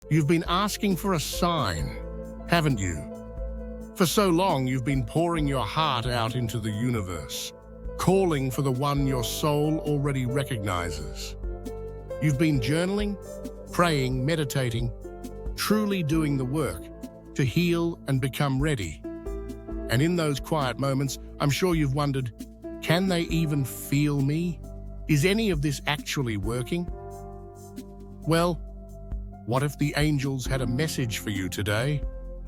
You've been asking for a sign, haven't you? For so long, you've been pouring your heart out into the universe, calling for the one your soul already recognizes. You've been journaling, praying, meditating, truly doing the work to heal and become ready. And in those quiet moments, I'm sure you've wondered, can they even feel me? Is any of this actually working? Well, what if the angels had a message for you today?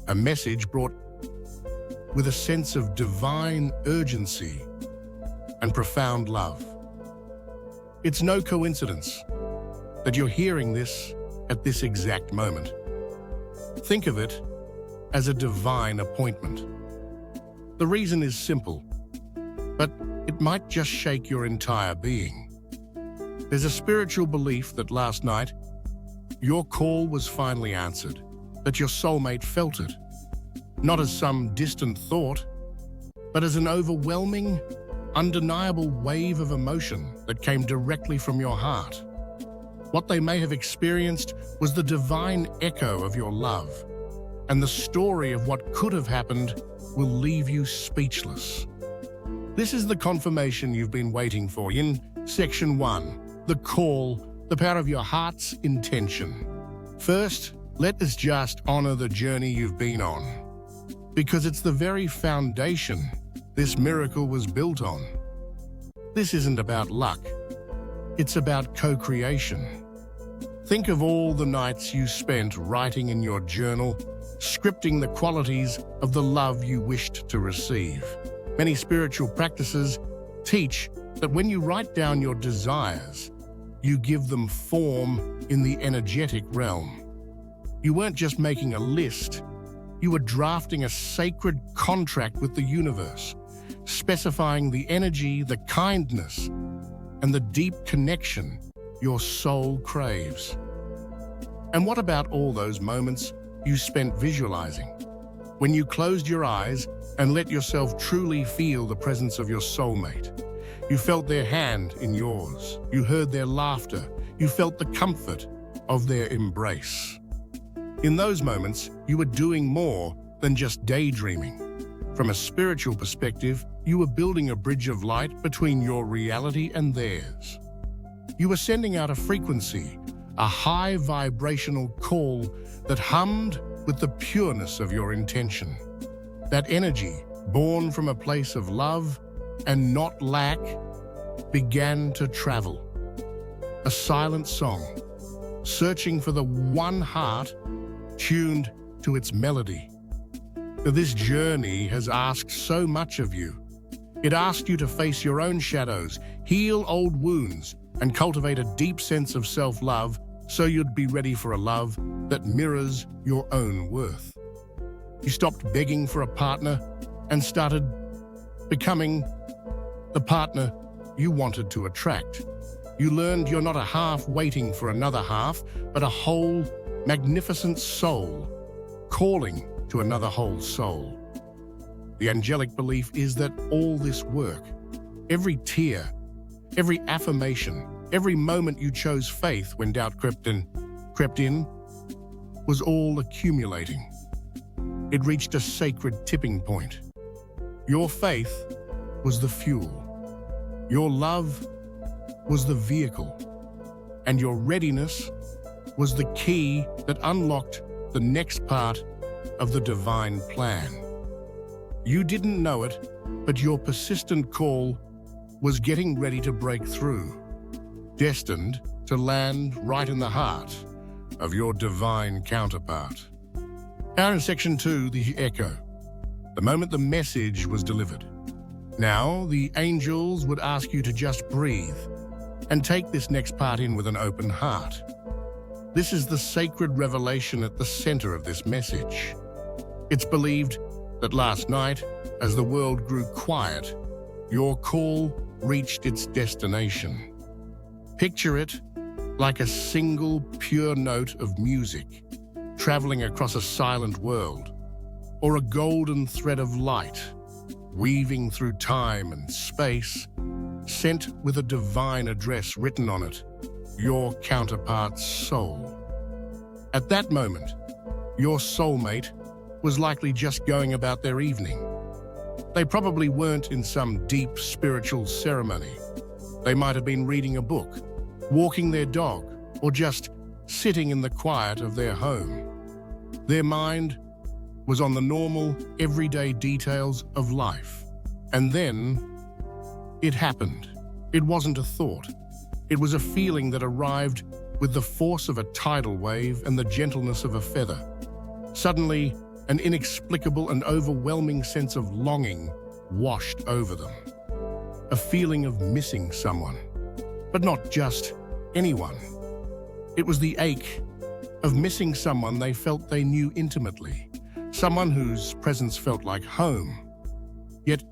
A message brought with a sense of divine urgency and profound love. It's no coincidence that you're hearing this at this exact moment. Think of it as a divine appointment. The reason is simple, but it might just shake your entire being. There's a spiritual belief that last night, your call was finally answered, that your soulmate felt it, not as some distant thought, but as an overwhelming, undeniable wave of emotion that came directly from your heart. What they may have experienced was the divine echo of your love, and the story of what could have happened will leave you speechless. This is the confirmation you've been waiting for in Section 1, the call, the power of your heart's intention. First, let us just honor the journey you've been on, because it's the very foundation this miracle was built on. This isn't about luck, it's about co-creation. Think of all the nights you spent writing in your journal, scripting the qualities of the love you wished to receive. Many spiritual practices teach that when you write down your desires, you give them form in the energetic realm. You weren't just making a list, you were drafting a sacred contract with the universe, specifying the energy, the kindness, and the deep connection your soul craves. And what about all those moments you spent visualizing? When you closed your eyes and let yourself truly feel the presence of your soulmate. You felt their hand in yours. You heard their laughter. You felt the comfort of their embrace. In those moments, you were doing more than just daydreaming. From a spiritual perspective, you were building a bridge of light between your reality and theirs. You were sending out a frequency, a high vibrational call that hummed with the pureness of your intention. That energy, born from a place of love and not lack, began to travel. A silent song, searching for the one heart tuned to its melody. This journey has asked so much of you. It asked you to face your own shadows, heal old wounds, and cultivate a deep sense of self-love so you'd be ready for a love that mirrors your own worth. You stopped begging for a partner and started becoming the partner you wanted to attract. You learned you're not a half waiting for another half, but a whole, magnificent soul calling to another whole soul. The angelic belief is that all this work, every tear, every affirmation, every moment you chose faith when doubt crept in, was all accumulating. It reached a sacred tipping point. Your faith was the fuel. Your love was the vehicle. And your readiness was the key that unlocked the next part of the divine plan. You didn't know it, but your persistent call was getting ready to break through, destined to land right in the heart of your divine counterpart. Now in Section 2, the echo, the moment the message was delivered. Now, the angels would ask you to just breathe and take this next part in with an open heart. This is the sacred revelation at the center of this message. It's believed that last night, as the world grew quiet, your call reached its destination. Picture it like a single pure note of music traveling across a silent world, or a golden thread of light weaving through time and space, sent with a divine address written on it, your counterpart's soul. At that moment, your soulmate was likely just going about their evening. They probably weren't in some deep spiritual ceremony. They might have been reading a book, walking their dog, or just sitting in the quiet of their home. Their mind was on the normal, everyday details of life. And then it happened. It wasn't a thought. It was a feeling that arrived with the force of a tidal wave and the gentleness of a feather. Suddenly, an inexplicable and overwhelming sense of longing washed over them. A feeling of missing someone, but not just anyone. It was the ache of missing someone they felt they knew intimately, someone whose presence felt like home, yet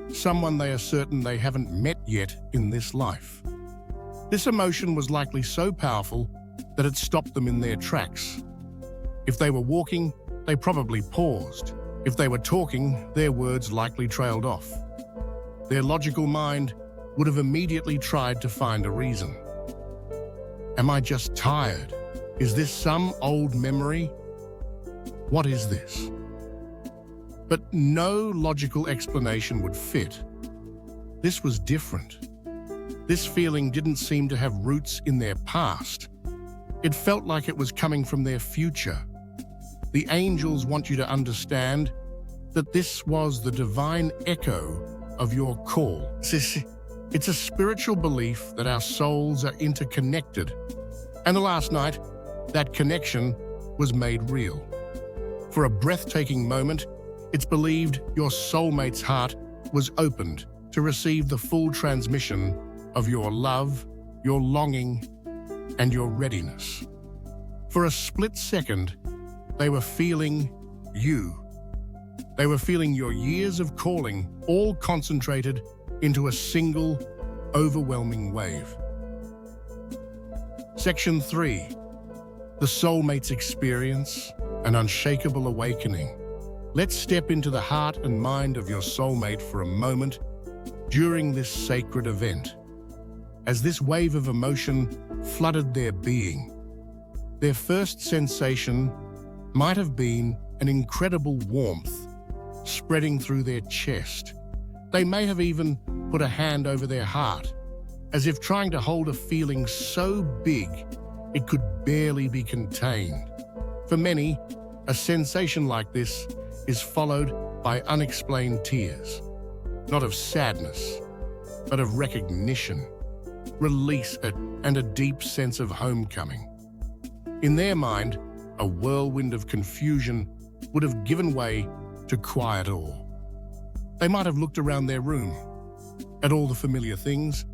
someone they are certain they haven't met yet in this life. This emotion was likely so powerful that it stopped them in their tracks. If they were walking, they probably paused. If they were talking, their words likely trailed off. Their logical mind would have immediately tried to find a reason. Am I just tired? Is this some old memory? What is this? But no logical explanation would fit. This was different. This feeling didn't seem to have roots in their past. It felt like it was coming from their future. The angels want you to understand that this was the divine echo of your call. It's a spiritual belief that our souls are interconnected. And last night, that connection was made real. For a breathtaking moment, it's believed your soulmate's heart was opened to receive the full transmission of your love, your longing, and your readiness. For a split second, they were feeling you. They were feeling your years of calling, all concentrated into a single, overwhelming wave. Section 3. The soulmate's experience, an unshakable awakening. Let's step into the heart and mind of your soulmate for a moment during this sacred event. As this wave of emotion flooded their being, their first sensation might have been an incredible warmth spreading through their chest. They may have even put a hand over their heart, as if trying to hold a feeling so big it could barely be contained. For many, a sensation like this is followed by unexplained tears, not of sadness, but of recognition, release, and a deep sense of homecoming. In their mind, a whirlwind of confusion would have given way to quiet awe. They might have looked around their room, at all the familiar things,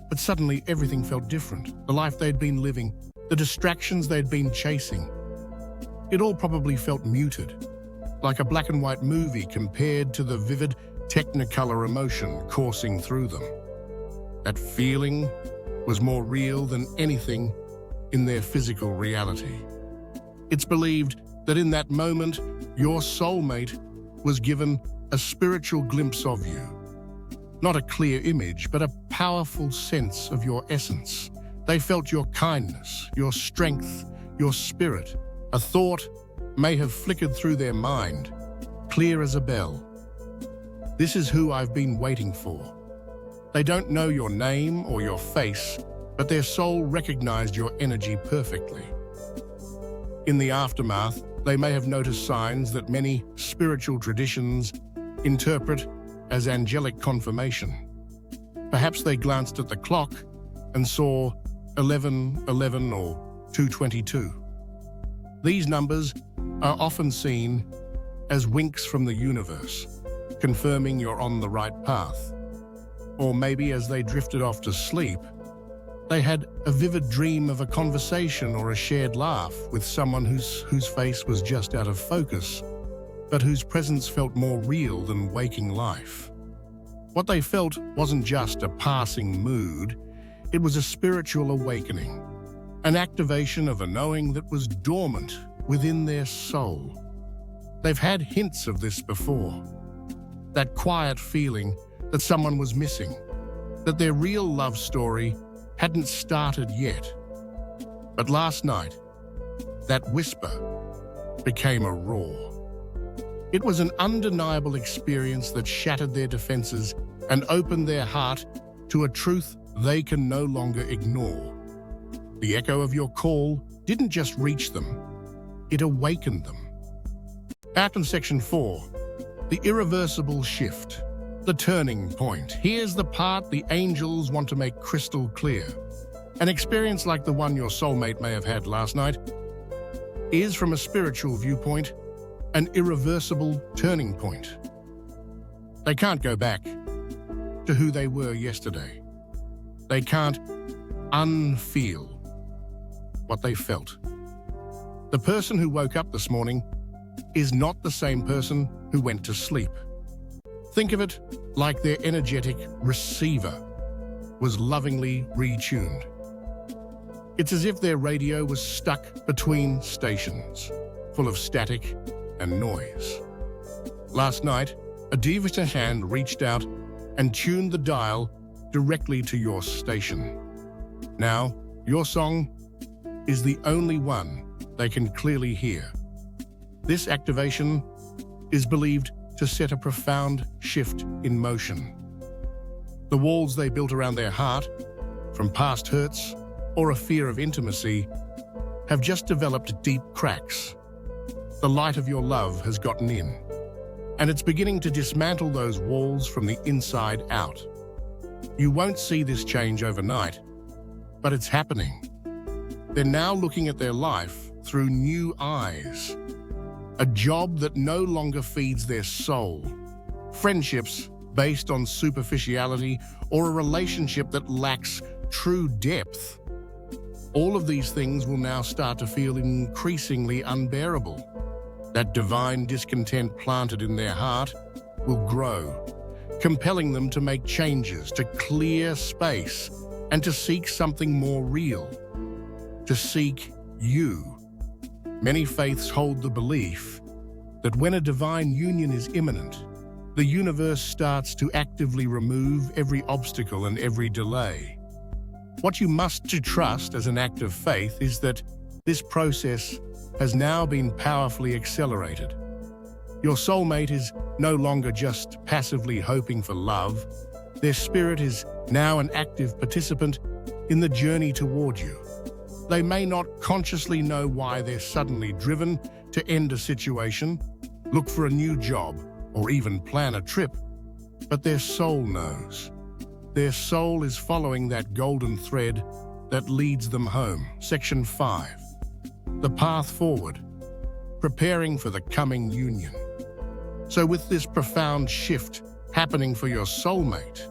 but suddenly everything felt different. The life they'd been living, the distractions they'd been chasing. It all probably felt muted, like a black and white movie compared to the vivid technicolor emotion coursing through them. That feeling was more real than anything in their physical reality. It's believed that in that moment, your soulmate was given a spiritual glimpse of you. Not a clear image, but a powerful sense of your essence. They felt your kindness, your strength, your spirit. A thought may have flickered through their mind, clear as a bell. This is who I've been waiting for. They don't know your name or your face, but their soul recognized your energy perfectly. In the aftermath, they may have noticed signs that many spiritual traditions interpret as angelic confirmation. Perhaps they glanced at the clock and saw 11:11 or 2:22. These numbers are often seen as winks from the universe, confirming you're on the right path. Or maybe as they drifted off to sleep, they had a vivid dream of a conversation or a shared laugh with someone whose face was just out of focus, but whose presence felt more real than waking life. What they felt wasn't just a passing mood, it was a spiritual awakening, an activation of a knowing that was dormant within their soul. They've had hints of this before. That quiet feeling that someone was missing, that their real love story hadn't started yet. But last night, That whisper became a roar. It was an undeniable experience that shattered their defenses and opened their heart to a truth they can no longer ignore. The echo of your call didn't just reach them, it awakened them. Out in Section 4, the irreversible shift, the turning point. Here's the part the angels want to make crystal clear. An experience like the one your soulmate may have had last night is, from a spiritual viewpoint, an irreversible turning point. They can't go back to who they were yesterday. They can't unfeel what they felt. The person who woke up this morning is not the same person who went to sleep. Think of it like their energetic receiver was lovingly retuned. It's as if their radio was stuck between stations, full of static and noise. Last night, a devious hand reached out and tuned the dial directly to your station. Now, your song is the only one they can clearly hear. This activation is believed to set a profound shift in motion. The walls they built around their heart, from past hurts or a fear of intimacy, have just developed deep cracks. The light of your love has gotten in, and it's beginning to dismantle those walls from the inside out. You won't see this change overnight, but it's happening. They're now looking at their life through new eyes. A job that no longer feeds their soul. Friendships based on superficiality, or a relationship that lacks true depth. All of these things will now start to feel increasingly unbearable. That divine discontent planted in their heart will grow, compelling them to make changes, to clear space, and to seek something more real, to seek you. Many faiths hold the belief that when a divine union is imminent, the universe starts to actively remove every obstacle and every delay. What you must trust as an act of faith is that this process has now been powerfully accelerated. Your soulmate is no longer just passively hoping for love. Their spirit is now an active participant in the journey toward you. They may not consciously know why they're suddenly driven to end a situation, look for a new job, or even plan a trip, but their soul knows. Their soul is following that golden thread that leads them home. Section 5. The path forward, preparing for the coming union. So with this profound shift happening for your soulmate,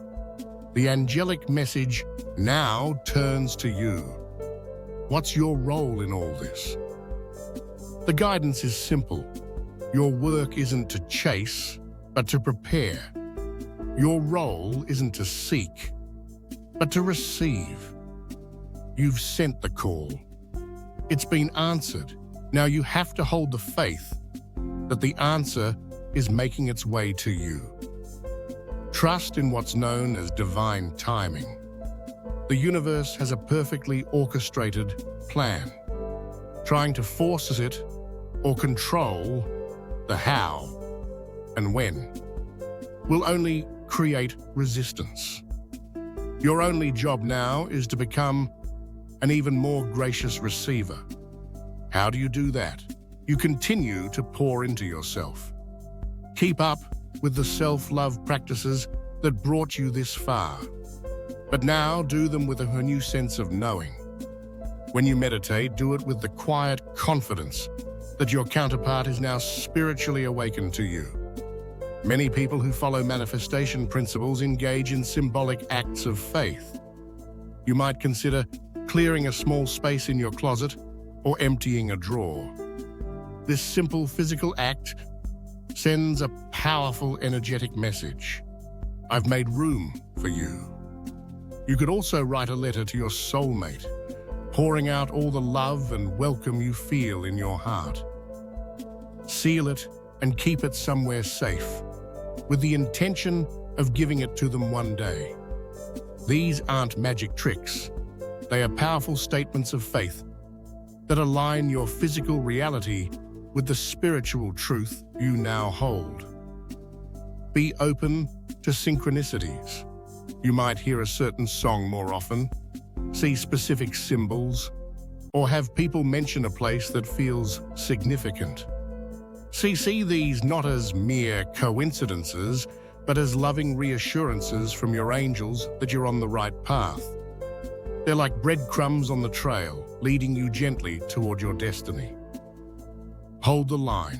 the angelic message now turns to you. What's your role in all this? The guidance is simple. Your work isn't to chase, but to prepare. Your role isn't to seek, but to receive. You've sent the call. It's been answered. Now you have to hold the faith that the answer is making its way to you. Trust in what's known as divine timing. The universe has a perfectly orchestrated plan. Trying to force it or control the how and when will only create resistance. Your only job now is to become an even more gracious receiver. How do you do that? You continue to pour into yourself. Keep up with the self-love practices that brought you this far. But now do them with a new sense of knowing. When you meditate, do it with the quiet confidence that your counterpart is now spiritually awakened to you. Many people who follow manifestation principles engage in symbolic acts of faith. You might consider clearing a small space in your closet or emptying a drawer. This simple physical act sends a powerful energetic message. I've made room for you. You could also write a letter to your soulmate, pouring out all the love and welcome you feel in your heart. Seal it and keep it somewhere safe, with the intention of giving it to them one day. These aren't magic tricks. They are powerful statements of faith that align your physical reality with the spiritual truth you now hold. Be open to synchronicities. You might hear a certain song more often, see specific symbols, or have people mention a place that feels significant. See these not as mere coincidences, but as loving reassurances from your angels that you're on the right path. They're like breadcrumbs on the trail, leading you gently toward your destiny. Hold the line.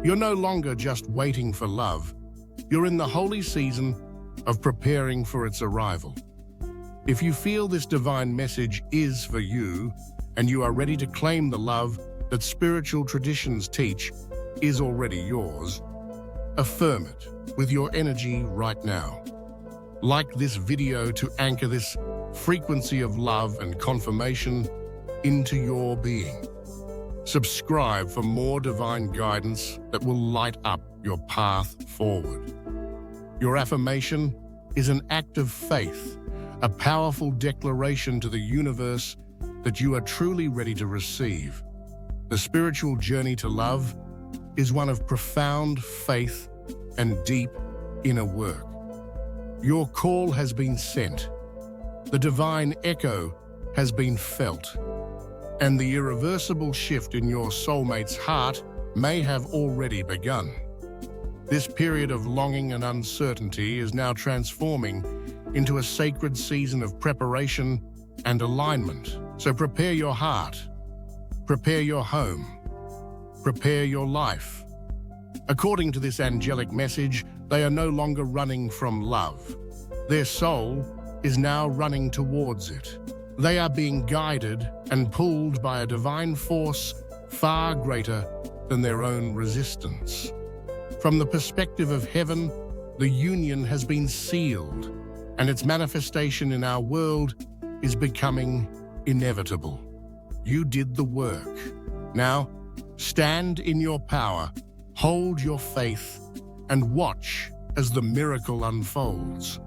You're no longer just waiting for love. You're in the holy season of preparing for its arrival. If you feel this divine message is for you, and you are ready to claim the love that spiritual traditions teach is already yours, affirm it with your energy right now. Like this video to anchor this frequency of love and confirmation into your being. Subscribe for more divine guidance that will light up your path forward. Your affirmation is an act of faith, a powerful declaration to the universe that you are truly ready to receive. The spiritual journey to love is one of profound faith and deep inner work. Your call has been sent. The divine echo has been felt. And the irreversible shift in your soulmate's heart may have already begun. This period of longing and uncertainty is now transforming into a sacred season of preparation and alignment. So prepare your heart, prepare your home, prepare your life. According to this angelic message, they are no longer running from love. Their soul is now running towards it. They are being guided and pulled by a divine force far greater than their own resistance. From the perspective of heaven, the union has been sealed, and its manifestation in our world is becoming inevitable. You did the work. Now, stand in your power, hold your faith, and watch as the miracle unfolds.